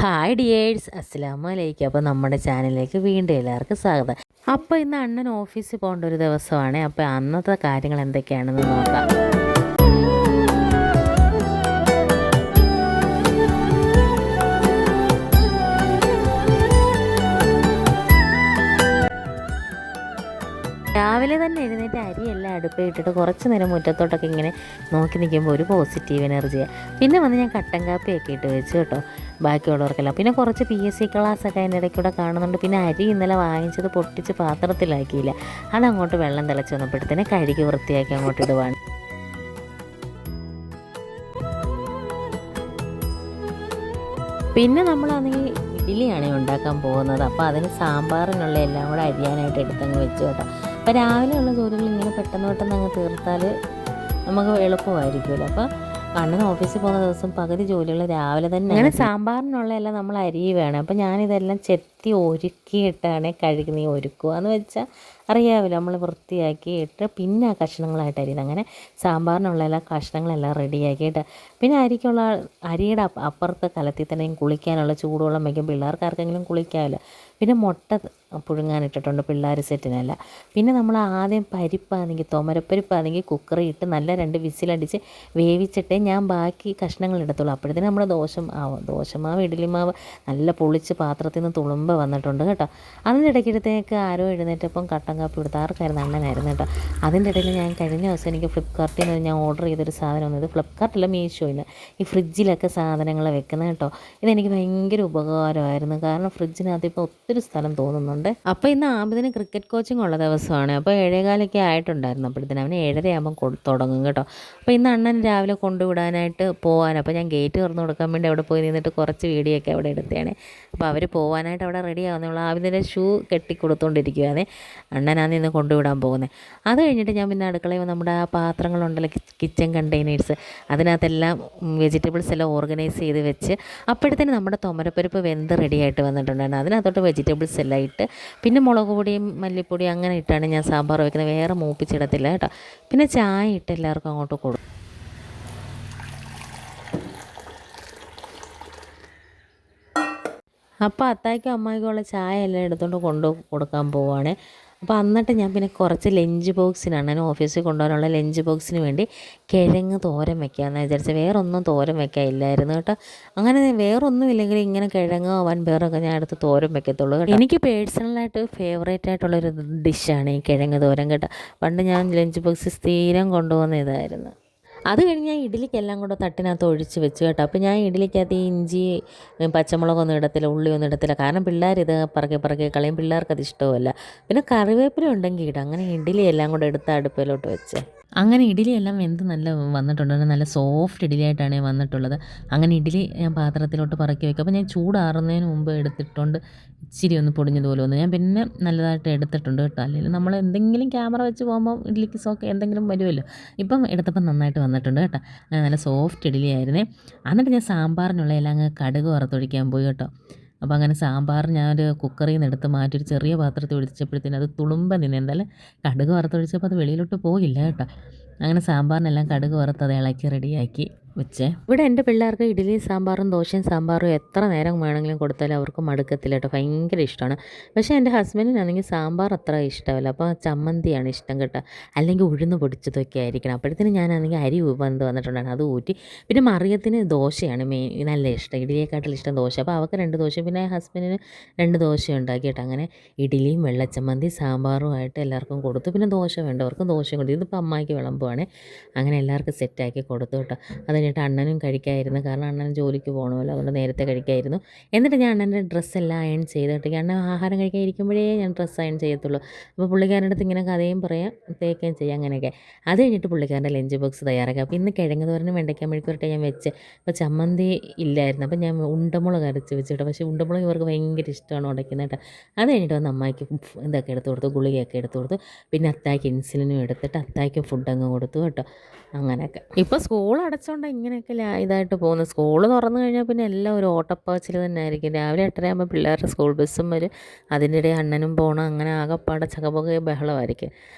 Hi dears, അസ്സലാമു അലൈക്കും. അപ്പോൾ നമ്മുടെ ചാനലിലേക്ക് വീണ്ടും എല്ലാവർക്കും സ്വാഗതം. അപ്പോൾ ഇന്ന് അണ്ണൻ ഓഫീസിൽ പോകേണ്ട ഒരു ദിവസമാണ്. അപ്പോൾ അന്നത്തെ കാര്യങ്ങൾ എന്തൊക്കെയാണെന്ന് നോക്കാം. രാവിലെ തന്നെ എഴുന്നേറ്റ് അരിയെല്ലാം അടുപ്പിട്ടിട്ട് കുറച്ച് നേരം മുറ്റത്തോട്ടൊക്കെ ഇങ്ങനെ നോക്കി നിൽക്കുമ്പോൾ ഒരു പോസിറ്റീവ് എനർജിയാണ്. പിന്നെ വന്ന് ഞാൻ കട്ടൻ കാപ്പിയൊക്കെ ഇട്ട് വെച്ച് കേട്ടോ, ബാക്കിയുള്ളവർക്കെല്ലാം. പിന്നെ കുറച്ച് PSC ക്ലാസ്സൊക്കെ അതിൻ്റെ ഇടയ്ക്കൂടെ കാണുന്നുണ്ട്. പിന്നെ അരി ഇന്നലെ വാങ്ങിച്ചത് പൊട്ടിച്ച് പാത്രത്തിലാക്കിയില്ല, അതങ്ങോട്ട് വെള്ളം തിളച്ച് വന്നപ്പോഴത്തേനെ കഴുകി വൃത്തിയാക്കി അങ്ങോട്ട് ഇടുവാണ്. പിന്നെ നമ്മളാണെങ്കിൽ ഇഡ്ഡലിയാണ് ഉണ്ടാക്കാൻ പോകുന്നത്. അപ്പോൾ അതിന് സാമ്പാറിനുള്ള എല്ലാം കൂടെ അരിയാനായിട്ട് എടുത്തങ്ങ് വെച്ചു കേട്ടോ. അപ്പോൾ രാവിലെയുള്ള ജോലികൾ ഇങ്ങനെ പെട്ടെന്ന് അങ്ങ് തീർത്താൽ നമുക്ക് എളുപ്പമായിരിക്കുമല്ലോ. അപ്പോൾ അണ്ണൻ ഓഫീസിൽ പോകുന്ന ദിവസം പകുതി ജോലികൾ രാവിലെ തന്നെ. അങ്ങനെ സാമ്പാറിനുള്ള എല്ലാം നമ്മൾ അരി വേണം. അപ്പോൾ ഞാനിതെല്ലാം ചെത്തി ഒരുക്കിയിട്ടാണ് കഴുകി ഒരുക്കുക എന്ന് വെച്ചാൽ അറിയാമല്ലോ, നമ്മൾ വൃത്തിയാക്കിയിട്ട് പിന്നെ ആ കഷ്ണങ്ങളായിട്ട് അരിയുന്നത്. അങ്ങനെ സാമ്പാറിനുള്ള എല്ലാ കഷ്ണങ്ങളെല്ലാം റെഡിയാക്കിയിട്ട് പിന്നെ അരിയുടെ അപ്പുറത്തെ കലത്തിൽ തന്നെ കുളിക്കാനുള്ള ചൂടുവെള്ളം വയ്ക്കും. പിള്ളേർക്ക് ആർക്കെങ്കിലും കുളിക്കാമല്ലോ. പിന്നെ മുട്ട പുഴുങ്ങാനിട്ടിട്ടുണ്ട് പിള്ളേർ സെറ്റിനല്ല. പിന്നെ നമ്മൾ ആദ്യം പരിപ്പാണെങ്കിൽ തുമരപ്പരിപ്പാണെങ്കിൽ കുക്കറിൽ ഇട്ട് നല്ല 2 വിസിലടിച്ച് വേവിച്ചിട്ടേ ഞാൻ ബാക്കി കഷ്ണങ്ങൾ എടുത്തുള്ളൂ. അപ്പോഴത്തേനും നമ്മുടെ ദോശമാവ് ഇഡ്ഡലിമാവ് നല്ല പൊളിച്ച് പാത്രത്തിൽ നിന്ന് തുളുമ്പ് വന്നിട്ടുണ്ട് കേട്ടോ. അതിൻ്റെ ഇടയ്ക്കിടത്തേക്ക് ആരോ എഴുന്നേറ്റപ്പം കട്ടൻ കാപ്പി കൊടുത്ത് ആർക്കായിരുന്നു? അണ്ണനായിരുന്നു കേട്ടോ. അതിൻ്റെ ഇടയിൽ ഞാൻ കഴിഞ്ഞ ദിവസം എനിക്ക് ഫ്ലിപ്കാർട്ടിൽ നിന്ന് ഞാൻ ഓർഡർ ചെയ്തൊരു സാധനം വന്നത്, ഫ്ലിപ്കാർട്ടില്ല മീഷോയിൽ നിന്ന്, ഈ ഫ്രിഡ്ജിലൊക്കെ സാധനങ്ങൾ വെക്കുന്നത് കേട്ടോ. ഇതെനിക്ക് ഭയങ്കര ഉപകാരമായിരുന്നു. കാരണം ഫ്രിഡ്ജിനകത്ത് ഇപ്പോൾ ഒത്തിരി സ്ഥലം തോന്നുന്നുണ്ട്. അപ്പോൾ ഇന്ന് ആബിദിന് ക്രിക്കറ്റ് കോച്ചിങ് ഉള്ള ദിവസമാണ്. അപ്പോൾ 7:15 ആയിട്ടുണ്ടായിരുന്നു. അപ്പോഴത്തേനും അവന് 7:30 തുടങ്ങും കേട്ടോ. അപ്പോൾ ഇന്ന് അണ്ണൻ രാവിലെ കൊണ്ടുവിടാനായിട്ട് പോകാൻ, അപ്പോൾ ഞാൻ ഗേറ്റ് തുറന്നു കൊടുക്കാൻ വേണ്ടി അവിടെ പോയി നിന്നിട്ട് കുറച്ച് വീഡിയോ ഒക്കെ അവിടെ എടുത്തതാണ്. അപ്പോൾ അവർ പോകാനായിട്ട് അവിടെ റെഡി ആവുന്നുള്ള ആബിദിൻ്റെ ഷൂ കെട്ടിക്കൊടുത്തുകൊണ്ടിരിക്കുകയാണ്. അണ്ണനാണ് ഇന്ന് കൊണ്ടുവിടാൻ പോകുന്നത്. അത് കഴിഞ്ഞിട്ട് ഞാൻ പിന്നെ അടുക്കളയിൽ നമ്മുടെ ആ പാത്രങ്ങളുണ്ടല്ലോ, കിച്ചൺ കണ്ടെയ്നേഴ്സ്, അതിനകത്തെല്ലാം വെജിറ്റബിൾസ് എല്ലാം ഓർഗനൈസ് ചെയ്ത് വെച്ച് അപ്പോഴത്തേന് നമ്മുടെ തുമരപ്പരിപ്പ് വെന്ത് റെഡിയായിട്ട് വന്നിട്ടുണ്ടായിരുന്നു. അതിനകത്തോട്ട് വെജിറ്റബിൾസ് എല്ലാം ഇട്ട് പിന്നെ മുളക് പൊടിയും മല്ലിപ്പൊടിയും അങ്ങനെ ഇട്ടാണ് ഞാൻ സാമ്പാർ വയ്ക്കുന്നത്. വേറെ മൂപ്പിച്ചിടത്തില്ല കേട്ടോ. പിന്നെ ചായ ഇട്ട് എല്ലാവർക്കും അങ്ങോട്ട് കൊടുക്കും. അപ്പോൾ അത്തായ്ക്കും അമ്മായിക്കും ഉള്ള ചായ എല്ലാം എടുത്തുകൊണ്ട് കൊടുക്കാൻ പോവുകയാണ്. അപ്പോൾ എന്നിട്ട് ഞാൻ പിന്നെ കുറച്ച് ലഞ്ച് ബോക്സിനാണ്, ഞാൻ ഓഫീസിൽ കൊണ്ടുപോകാനുള്ള ലഞ്ച് ബോക്സിന് വേണ്ടി കിഴങ്ങ് തോരൻ വയ്ക്കാമെന്ന് വിചാരിച്ചത്. വേറൊന്നും തോരൻ വയ്ക്കാനില്ലായിരുന്നു കേട്ടോ. അങ്ങനെ വേറൊന്നും ഇല്ലെങ്കിൽ ഇങ്ങനെ കിഴങ്ങോ വൻപയറൊക്കെ ഞാൻ എടുത്ത് തോരൻ വയ്ക്കത്തുള്ളൂ കേട്ടോ. എനിക്ക് പേഴ്സണലായിട്ട് ഫേവറേറ്റ് ആയിട്ടുള്ളൊരു ഡിഷാണ് ഈ കിഴങ്ങ് തോരൻ കേട്ടോ. പണ്ട് ഞാൻ ലഞ്ച് ബോക്സ് സ്ഥിരം കൊണ്ടുപോകുന്ന ഇതായിരുന്നു. അത് കഴിഞ്ഞ് ഞാൻ ഇഡ്ഡലിക്കെല്ലാം കൂടെ തട്ടിനകത്ത് ഒഴിച്ച് വെച്ച് കേട്ടോ. അപ്പോൾ ഞാൻ ഇഡ്ഡലിക്കകത്ത് ഇഞ്ചി പച്ചമുളകൊന്നും ഇടത്തില്ല, ഉള്ളിയൊന്നും ഇടത്തില്ല. കാരണം പിള്ളേരിത് പറക്കെ കളയും, പിള്ളേർക്കത് ഇഷ്ടവുമല്ല. പിന്നെ കറിവേപ്പില ഉണ്ടെങ്കിൽ ഇടാം. അങ്ങനെ ഇഡ്ഡലി എല്ലാം കൂടെ എടുത്ത് അടുപ്പിലോട്ട് വെച്ച് അങ്ങനെ ഇഡ്ഡലി എല്ലാം വെന്ത് നല്ല വന്നിട്ടുണ്ട്. നല്ല സോഫ്റ്റ് ഇഡ്ഡലി ആയിട്ടാണ് വന്നിട്ടുള്ളത്. അങ്ങനെ ഇഡ്ഡലി ഞാൻ പാത്രത്തിലോട്ട് പറക്കി വയ്ക്കും. അപ്പോൾ ഞാൻ ചൂടാറുന്നതിന് മുമ്പ് എടുത്തിട്ടുണ്ട് ഇച്ചിരി ഒന്ന് പൊടിഞ്ഞതുപോലെ ഒന്ന് ഞാൻ പിന്നെ നല്ലതായിട്ട് എടുത്തിട്ടുണ്ട് കേട്ടോ. അല്ലെങ്കിൽ നമ്മൾ എന്തെങ്കിലും ക്യാമറ വെച്ച് പോകുമ്പോൾ ഇഡ്ഡലിക്ക് എന്തെങ്കിലും വരുമല്ലോ. ഇപ്പം എടുത്തപ്പം നന്നായിട്ട് വന്നിട്ടുണ്ട് കേട്ടോ. നല്ല സോഫ്റ്റ് ഇഡ്ഡലി ആയിരുന്നേ. എന്നിട്ട് ഞാൻ സാമ്പാറിനുള്ള എല്ലാം അങ്ങ് കടുക് വറുത്തൊഴിക്കാൻ പോയി കേട്ടോ. അപ്പോൾ അങ്ങനെ സാമ്പാർ ഞാനൊരു കുക്കറിൽ നിന്ന് എടുത്ത് മാറ്റി ഒരു ചെറിയ പാത്രത്തിൽ ഒഴിച്ചപ്പോഴത്തേനും അത് തുളുമ്പ നിന്ന്, എന്തായാലും കടുക് വറുത്തൊഴിച്ചപ്പോൾ അത് വെളിയിലോട്ട് പോയില്ല കേട്ടോ. അങ്ങനെ സാമ്പാറിനെല്ലാം കടുക് വറുത്തത് ഇളക്കി റെഡിയാക്കി വെച്ചേ. ഇവിടെ എൻ്റെ പിള്ളേർക്ക് ഇഡ്ഡലി സാമ്പാറും ദോശയും സാമ്പാറും എത്ര നേരം വേണമെങ്കിലും കൊടുത്താലും അവർക്ക് മടുക്കത്തില്ല കേട്ടോ. ഭയങ്കര ഇഷ്ടമാണ്. പക്ഷേ എൻ്റെ ഹസ്ബൻഡിനാണെങ്കിൽ സാമ്പാർ അത്ര ഇഷ്ടമല്ല. അപ്പോൾ ചമ്മന്തിയാണ് ഇഷ്ടം കേട്ടോ. അല്ലെങ്കിൽ ഉഴുന്ന് പൊടിച്ചതൊക്കെ ആയിരിക്കണം. അപ്പോഴത്തേനും ഞാനാണെങ്കിൽ അരി വന്നിട്ടുണ്ടായിരുന്നു, അത് ഊറ്റി. പിന്നെ മറിയത്തിന് ദോശയാണ് നല്ല ഇഷ്ടം, ഇഡ്ഡലിയെക്കാട്ടിൽ ഇഷ്ടം ദോശ. അപ്പോൾ അവർക്ക് 2 ദോശ, പിന്നെ ഹസ്ബൻഡിന് 2 ദോശ ഉണ്ടാക്കി കേട്ടോ. അങ്ങനെ ഇഡ്ഡലിയും വെള്ളച്ചമ്മന്തി സാമ്പാറുമായിട്ട് എല്ലാവർക്കും കൊടുത്തു. പിന്നെ ദോശ വേണ്ടവർക്ക് ദോശയും കൊടുത്തു. ഇതിപ്പോൾ അമ്മായിക്ക് വിളമ്പുവാണ്. അങ്ങനെ എല്ലാവർക്കും സെറ്റാക്കി കൊടുത്തു കേട്ടോ. അത് കഴിഞ്ഞിട്ട് അണ്ണനും കഴിക്കായിരുന്നു, കാരണം അണ്ണൻ ജോലിക്ക് പോകണമല്ലോ, അതുകൊണ്ട് നേരത്തെ കഴിക്കായിരുന്നു. എന്നിട്ട് ഞാൻ അണ്ണൻ്റെ ഡ്രസ്സെല്ലാം അയൺ ചെയ്തിട്ട്, അണ്ണൻ ആഹാരം കഴിക്കാൻ ഇരിക്കുമ്പോഴേ ഞാൻ ഡ്രസ്സ് അയൺ ചെയ്യത്തുള്ളൂ. അപ്പോൾ പുള്ളിക്കാരൻ്റെ അടുത്ത് ഇങ്ങനെ കഥയും പറയാം, തേക്കുകയും ചെയ്യാം അങ്ങനെയൊക്കെ. അത് കഴിഞ്ഞിട്ട് പുള്ളിക്കാരൻ്റെ ലഞ്ച് ബോക്സ് തയ്യാറാക്കുക. അപ്പോൾ ഇന്ന് കിഴങ്ങ് തോരനും വെണ്ടയ്ക്ക മെഴുക്കുവരട്ടി ഞാൻ വെച്ച്. അപ്പോൾ ചമ്മന്തി ഇല്ലായിരുന്നു, അപ്പോൾ ഞാൻ ഉണ്ടമുളക് അരച്ച് വെച്ചിട്ട്. പക്ഷേ ഉണ്ടമുളക് ഇവർക്ക് ഭയങ്കര ഇഷ്ടമാണ് ഉടയ്ക്കുന്നത് കേട്ടോ. അത് കഴിഞ്ഞിട്ട് വന്ന് അമ്മായിക്ക് ഇതൊക്കെ എടുത്ത് കൊടുത്തു, ഗുളികയൊക്കെ എടുത്ത് കൊടുത്തു. പിന്നെ അത്തായ്ക്ക് ഇൻസുലിനും എടുത്തിട്ട് അത്തായ്ക്ക് ഫുഡ് അങ്ങ് കൊടുത്തു കേട്ടോ. അങ്ങനെയൊക്കെ ഇപ്പോൾ സ്കൂൾ അടച്ചുകൊണ്ട് ഇങ്ങനെയൊക്കെ ഇതായിട്ട് പോകുന്നു. സ്കൂൾ തുറന്നു കഴിഞ്ഞാൽ പിന്നെ എല്ലാം ഒരു ഓട്ടപ്പാച്ചിൽ തന്നെ ആയിരിക്കും. രാവിലെ 8:30 പിള്ളേരുടെ സ്കൂൾ ബസ്സും വരും, അതിനിടെ അണ്ണനും പോകണം. അങ്ങനെ ആകെപ്പാടെ ചകപകയെ ബഹളമായിരിക്കും.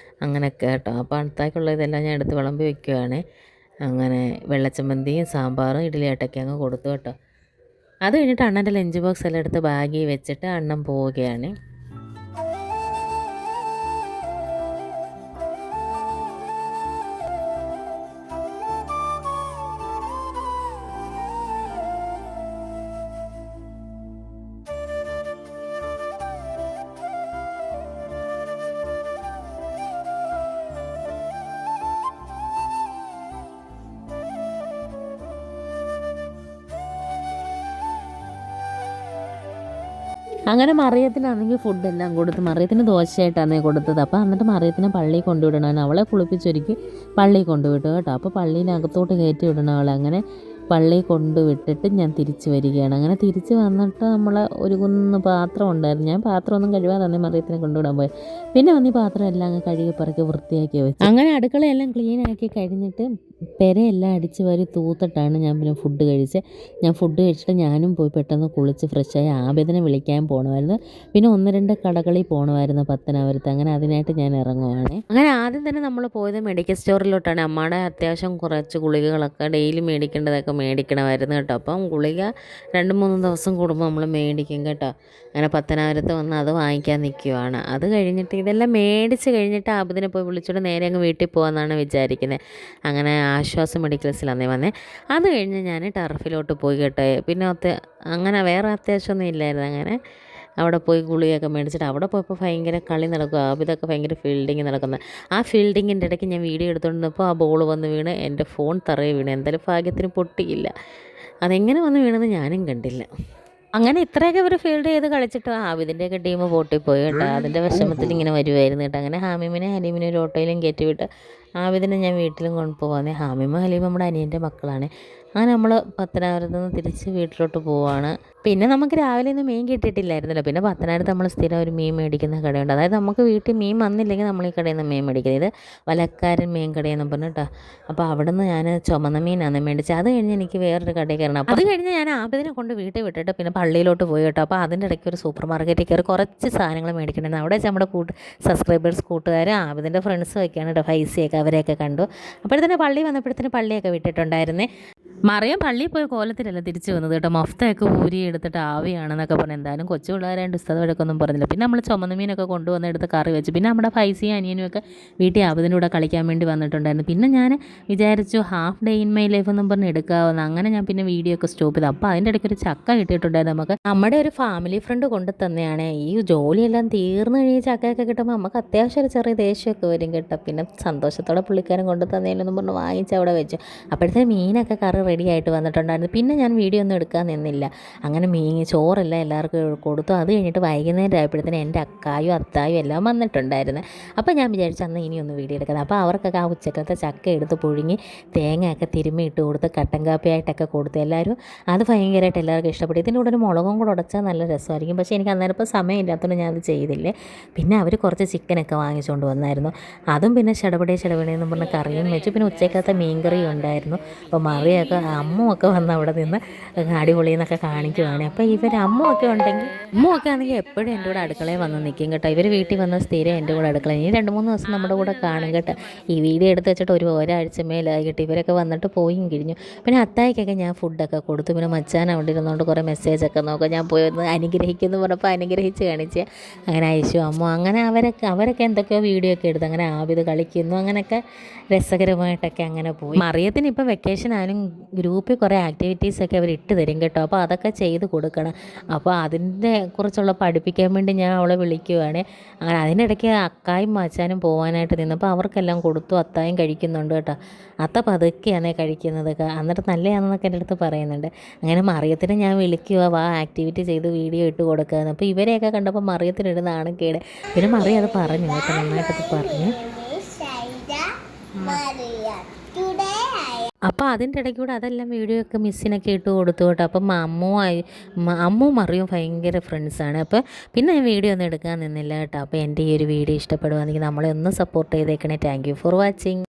അങ്ങനെയൊക്കെ കേട്ടോ. അപ്പോൾ അടുത്തേക്കുള്ള ഇതെല്ലാം ഞാൻ എടുത്ത് വിളമ്പി വയ്ക്കുകയാണ്. അങ്ങനെ വെള്ളച്ചമ്മന്തിയും സാമ്പാറും ഇഡ്ഡലിയായിട്ടൊക്കെ അങ്ങ് കൊടുത്തു കേട്ടോ. അത് കഴിഞ്ഞിട്ട് അണ്ണൻ്റെ ലഞ്ച് ബോക്സ് എല്ലാം എടുത്ത് ബാഗിൽ വെച്ചിട്ട് അണ്ണൻ പോവുകയാണ്. അങ്ങനെ മറിയത്തിനാണെങ്കിൽ ഫുഡെല്ലാം കൊടുത്ത് മറിയത്തിന് ദോശയായിട്ടാണ് കൊടുത്തത്. അപ്പോൾ എന്നിട്ട് മറിയത്തിനെ പള്ളിയിൽ കൊണ്ടുവിടണം. അവളെ കുളിപ്പിച്ചൊരുക്കി പള്ളിയിൽ കൊണ്ടുവിട്ടു കേട്ടോ. അപ്പോൾ പള്ളിയിലകത്തോട്ട് കയറ്റി വിടണം അവളെ. അങ്ങനെ പള്ളിയിൽ കൊണ്ടുവിട്ടിട്ട് ഞാൻ തിരിച്ച് വരികയാണ്. അങ്ങനെ തിരിച്ച് വന്നിട്ട് നമ്മൾ ഒരു കുന്ന് പാത്രം ഉണ്ടായിരുന്നു. ഞാൻ പാത്രമൊന്നും കഴുകാതെ തന്നെ മറിയത്തിനെ കൊണ്ടുവിടാൻ പോയി. പിന്നെ വന്ന് ഈ പാത്രം എല്ലാം അങ്ങ് കഴുകി പറക്കി വൃത്തിയാക്കി വെച്ചു. അങ്ങനെ അടുക്കളയെല്ലാം ക്ലീനാക്കി കഴിഞ്ഞിട്ട് പെരയെല്ലാം അടിച്ച് വാരി തൂത്തിട്ടാണ് ഞാൻ പിന്നെ ഫുഡ് കഴിച്ചത്. ഞാൻ ഫുഡ് കഴിച്ചിട്ട് ഞാനും പോയി പെട്ടെന്ന് കുളിച്ച് ഫ്രഷായി ആബിദിനെ വിളിക്കാൻ പോകണമായിരുന്നു. പിന്നെ 1-2 കടകളിൽ പോകണമായിരുന്നു പത്തനാപുരത്ത്. അങ്ങനെ അതിനായിട്ട് ഞാൻ ഇറങ്ങുവാണ്. അങ്ങനെ ആദ്യം തന്നെ നമ്മൾ പോയത് മെഡിക്കൽ സ്റ്റോറിലോട്ടാണ്. അമ്മയുടെ അത്യാവശ്യം കുറച്ച് ഗുളികകളൊക്കെ ഡെയിലി മേടിക്കേണ്ടതൊക്കെ മേടിക്കണമായിരുന്നു കേട്ടോ. അപ്പം ഗുളിക 2-3 ദിവസം കൂടുമ്പോൾ നമ്മൾ മേടിക്കും കേട്ടോ. അങ്ങനെ പത്തനാപുരത്ത് വന്ന് അത് വാങ്ങിക്കാൻ നിൽക്കുവാണ്. അത് കഴിഞ്ഞിട്ട് ഇതെല്ലാം മേടിച്ച് കഴിഞ്ഞിട്ട് ആബിദിനെ പോയി വിളിച്ചിട്ട് നേരെ അങ്ങ് വീട്ടിൽ പോകാമെന്നാണ് വിചാരിക്കുന്നത്. അങ്ങനെ ആശ്വാസം മെഡിക്കൽസിലാന്നേ വന്നേ. അത് കഴിഞ്ഞ് ഞാൻ ടർഫിലോട്ട് പോയി കേട്ടോ. പിന്നെ അങ്ങനെ വേറെ അത്യാവശ്യമൊന്നും ഇല്ലായിരുന്നു. അങ്ങനെ അവിടെ പോയി ഗുളികയൊക്കെ മേടിച്ചിട്ട് അവിടെ പോയപ്പോൾ ഭയങ്കര കളി നടക്കുക. ആബിദൊക്കെ ഭയങ്കര ഫീൽഡിങ് നടക്കുന്നത്. ആ ഫീൽഡിങ്ങിൻ്റെ ഇടയ്ക്ക് ഞാൻ വീഡിയോ എടുത്തുകൊണ്ടിരുന്നപ്പോൾ ആ ബോൾ വന്ന് വീണ് എൻ്റെ ഫോൺ തറയെ വീണ്. എന്തായാലും ഭാഗ്യത്തിന് പൊട്ടിയില്ല. അതെങ്ങനെ വന്ന് വീണെന്ന് ഞാനും കണ്ടില്ല. അങ്ങനെ ഇത്രയൊക്കെ ഇവർ ഫീൽഡ് ചെയ്ത് കളിച്ചിട്ട് ആബിദിൻ്റെയൊക്കെ ടീം പൊട്ടിപ്പോയി കേട്ടോ. അതിൻ്റെ വിഷമത്തിൽ ഇങ്ങനെ വരുമായിരുന്നു കേട്ടോ. അങ്ങനെ ഹാമിമിനെ ഹലീമിനെ ഒരു ഓട്ടോയിലും കയറ്റി വിട്ട് ആബിദിനെ ഞാൻ വീട്ടിലും കൊണ്ടുപോകാൻ. ഹാമിമ ഹലീമ നമ്മുടെ അനിയൻ്റെ മക്കളാണ്. അങ്ങനെ നമ്മൾ പത്തനാപുരത്ത് നിന്ന് തിരിച്ച് വീട്ടിലോട്ട് പോവുകയാണ്. പിന്നെ നമുക്ക് രാവിലെ ഒന്നും മീൻ കിട്ടിയിട്ടില്ലായിരുന്നല്ലോ. പിന്നെ പത്തനാപുരത്ത് നമ്മൾ സ്ഥിരം ഒരു മീൻ മേടിക്കുന്ന കടയുണ്ട്. അതായത് നമുക്ക് വീട്ടിൽ മീൻ വന്നില്ലെങ്കിൽ നമ്മൾ ഈ കടയിൽ നിന്ന് മീൻ മേടിക്കുന്നത്. ഇത് വലക്കാരൻ മീൻ കടയെന്ന് പറഞ്ഞിട്ടോ. അപ്പോൾ അവിടെ നിന്ന് ഞാൻ ചുമന്ന മീനാണ് മേടിച്ചത്. അത് കഴിഞ്ഞ് എനിക്ക് വേറൊരു കടയിൽ കയറണം. അപ്പോൾ അത് കഴിഞ്ഞ് ഞാൻ ആബിദിനെ കൊണ്ട് വീട്ടിൽ വിട്ടിട്ട് പിന്നെ പള്ളിയിലോട്ട് പോയി കേട്ടോ. അപ്പോൾ അതിൻ്റെ ഇടയ്ക്ക് ഒരു സൂപ്പർ മാർക്കറ്റിൽ കയറി കുറച്ച് സാധനങ്ങൾ മേടിക്കണമെന്ന്. അവിടെ വെച്ച് നമ്മുടെ സബ്സ്ക്രൈബേഴ്സ് കൂട്ടുകാർ ആബിദിൻ്റെ ഫ്രണ്ട്സും ഒക്കെയാണ് കേട്ടോ. ഫൈസിയൊക്കെ അവരെയൊക്കെ കണ്ടു. അപ്പോഴത്തന്നെ പള്ളി വന്നപ്പോഴത്തേന് പള്ളിയൊക്കെ വിട്ടിട്ടുണ്ടായിരുന്നേ. മറിയം പള്ളിയിൽ പോയ കോലത്തിലല്ല തിരിച്ചു വന്നത് കേട്ടോ. മഫ്തയൊക്കെ ഊരി എടുത്തിട്ട് ആവിയാണെന്നൊക്കെ പറഞ്ഞു. എന്തായാലും കൊച്ചു പിള്ളേരായിട്ട് പുസ്തകം എടുക്കൊന്നും പറഞ്ഞില്ല. പിന്നെ നമ്മൾ ചുമന്ന മീനൊക്കെ കൊണ്ടുവന്ന് എടുത്ത് കറി വെച്ചു. പിന്നെ നമ്മുടെ ഫൈസിയും അനിയനും ഒക്കെ വീട്ടിൽ ആബിദിൻ്റെ കൂടെ കളിക്കാൻ വേണ്ടി വന്നിട്ടുണ്ടായിരുന്നു. പിന്നെ ഞാൻ വിചാരിച്ചു half day in my life എന്നും പറഞ്ഞ് എടുക്കാമെന്ന്. അങ്ങനെ ഞാൻ പിന്നെ വീഡിയോ ഒക്കെ സ്റ്റോപ്പ് ചെയ്തു. അപ്പോൾ അതിൻ്റെ ഇടയ്ക്ക് ഒരു ചക്ക കിട്ടിയിട്ടുണ്ടായിരുന്നു. നമുക്ക് നമ്മുടെ ഒരു ഫാമിലി ഫ്രണ്ട് കൊണ്ട് തന്നെയാണ്. ഈ ജോലിയെല്ലാം തീർന്നു കഴിഞ്ഞ് ചക്കയൊക്കെ കിട്ടുമ്പോൾ നമുക്ക് അത്യാവശ്യം ഒരു ചെറിയ ദേഷ്യമൊക്കെ വരും കേട്ടോ. പിന്നെ സന്തോഷത്തോടെ പുള്ളിക്കാരൻ കൊണ്ട് തന്നേലെന്നും പറഞ്ഞ് വാങ്ങിച്ച് അവിടെ വെച്ചു. അപ്പോഴത്തെ മീനൊക്കെ കറി റെഡി ആയിട്ട് വന്നിട്ടുണ്ടായിരുന്നു. പിന്നെ ഞാൻ വീഡിയോ ഒന്നും എടുക്കാൻ നിന്നില്ല. അങ്ങനെ ചോറെല്ലാം എല്ലാവർക്കും കൊടുത്തു. അത് കഴിഞ്ഞിട്ട് വൈകുന്നേരം ആയപ്പോഴത്തേന് എൻ്റെ അക്കായും അത്തായും എല്ലാം വന്നിട്ടുണ്ടായിരുന്നു. അപ്പോൾ ഞാൻ വിചാരിച്ചു അന്ന് ഇനിയൊന്ന് വീഡിയോ എടുക്കുന്നത്. അപ്പോൾ അവർക്കൊക്കെ ആ ഉച്ചക്കലത്തെ ചക്ക എടുത്ത് പുഴുങ്ങി തേങ്ങയൊക്കെ തിരുമ്മി ഇട്ട് കൊടുത്ത് കട്ടൻ കാപ്പിയായിട്ടൊക്കെ കൊടുത്തു. എല്ലാവരും അത് ഭയങ്കരമായിട്ട് എല്ലാവർക്കും ഇഷ്ടപ്പെട്ടു. ഇതിൻ്റെ കൂടെ ഒരു മുളകും കൂടെ ഉടച്ചാൽ നല്ല രസമായിരിക്കും. പക്ഷേ എനിക്ക് അന്നേരം ഇപ്പോൾ സമയമില്ലാത്തതുകൊണ്ട് ഞാനത് ചെയ്തില്ലേ. പിന്നെ അവർ കുറച്ച് ചിക്കനൊക്കെ വാങ്ങിച്ചുകൊണ്ട് വന്നായിരുന്നു. അതും പിന്നെ ചടപടേന്ന് പറഞ്ഞ കറിയും വെച്ചു. പിന്നെ ഉച്ചക്കലത്തെ മീൻകറിയും ഉണ്ടായിരുന്നു. അപ്പോൾ മറിയൊക്കെ അമ്മുമൊക്കെ വന്ന് അവിടെ നിന്ന് അടിപൊളിയെന്നൊക്കെ കാണിക്കുവാണ്. അപ്പോൾ ഇവർ അമ്മുമൊക്കെ ആണെങ്കിൽ എപ്പോഴും എൻ്റെ കൂടെ അടുക്കളയിൽ വന്ന് നിൽക്കും കേട്ടോ. ഇവർ വീട്ടിൽ വന്ന സ്ഥിരം എൻ്റെ കൂടെ അടുക്കളയിൽ ഇനി 2-3 ദിവസം നമ്മുടെ കൂടെ കാണും കേട്ടോ. ഈ വീഡിയോ എടുത്ത് വെച്ചിട്ട് ഒരാഴ്ച മേലായിട്ട് ഇവരൊക്കെ വന്നിട്ട് പോയും കിഴിഞ്ഞു. പിന്നെ അത്തായിക്കൊക്കെ ഞാൻ ഫുഡൊക്കെ കൊടുത്തു. പിന്നെ മച്ചാൻ അവിടെ ഇരുന്നുകൊണ്ട് കുറേ മെസ്സേജൊക്കെ നോക്കാം. ഞാൻ പോയി ഒന്ന് അനുഗ്രഹിക്കുന്നു പറഞ്ഞപ്പോൾ അനുഗ്രഹിച്ച് കാണിച്ച്. അങ്ങനെ ഐശു അമ്മ അങ്ങനെ അവരൊക്കെ എന്തൊക്കെയോ വീഡിയോ ഒക്കെ എടുത്ത് അങ്ങനെ ആബിദ് കളിക്കുന്നു. അങ്ങനെയൊക്കെ രസകരമായിട്ടൊക്കെ അങ്ങനെ പോയി. മറിയത്തിന് ഇപ്പോൾ വെക്കേഷൻ ആയാലും ഗ്രൂപ്പിൽ കുറേ ആക്ടിവിറ്റീസൊക്കെ അവർ ഇട്ട് തരും കേട്ടോ. അപ്പോൾ അതൊക്കെ ചെയ്ത് കൊടുക്കണം. അപ്പോൾ അതിൻ്റെ കുറിച്ചുള്ള പഠിപ്പിക്കാൻ വേണ്ടി ഞാൻ അവളെ വിളിക്കുവാണ്. അങ്ങനെ അതിനിടയ്ക്ക് അക്കായും മച്ചാനും പോകാനായിട്ട് നിന്നപ്പോൾ അവർക്കെല്ലാം കൊടുത്തു. അത്തായും കഴിക്കുന്നുണ്ട് കേട്ടോ. അത്ത പതുക്കെയാണ് കഴിക്കുന്നത്. എന്നിട്ട് നല്ലതാണെന്നൊക്കെ എൻ്റെ അടുത്ത് പറയുന്നുണ്ട്. അങ്ങനെ മറിയത്തിനെ ഞാൻ വിളിക്കുക ആക്ടിവിറ്റി ചെയ്ത് വീഡിയോ ഇട്ട് കൊടുക്കുകയെന്ന്. അപ്പോൾ ഇവരെയൊക്കെ കണ്ടപ്പോൾ മറിയത്തിനൊരു നാണക്കേട്. പിന്നെ മറിയ അത് പറഞ്ഞു കേട്ടോ. നന്നായിട്ടത് പറഞ്ഞു. അപ്പോൾ അതിൻ്റെ ഇടയ്ക്ക് കൂടെ അതെല്ലാം വീഡിയോ ഒക്കെ മിസ്സിനൊക്കെ ഇട്ട് കൊടുത്തു കേട്ടോ. അപ്പം അമ്മും മറിയും ഭയങ്കര ഫ്രണ്ട്സാണ്. അപ്പോൾ പിന്നെ ഞാൻ വീഡിയോ ഒന്നും എടുക്കാൻ നിന്നില്ല കേട്ടോ. അപ്പോൾ എൻ്റെ ഈ ഒരു വീഡിയോ ഇഷ്ടപ്പെടുവാണെങ്കിൽ നമ്മളെ ഒന്ന് സപ്പോർട്ട് ചെയ്തേക്കണേ. Thank you for watching.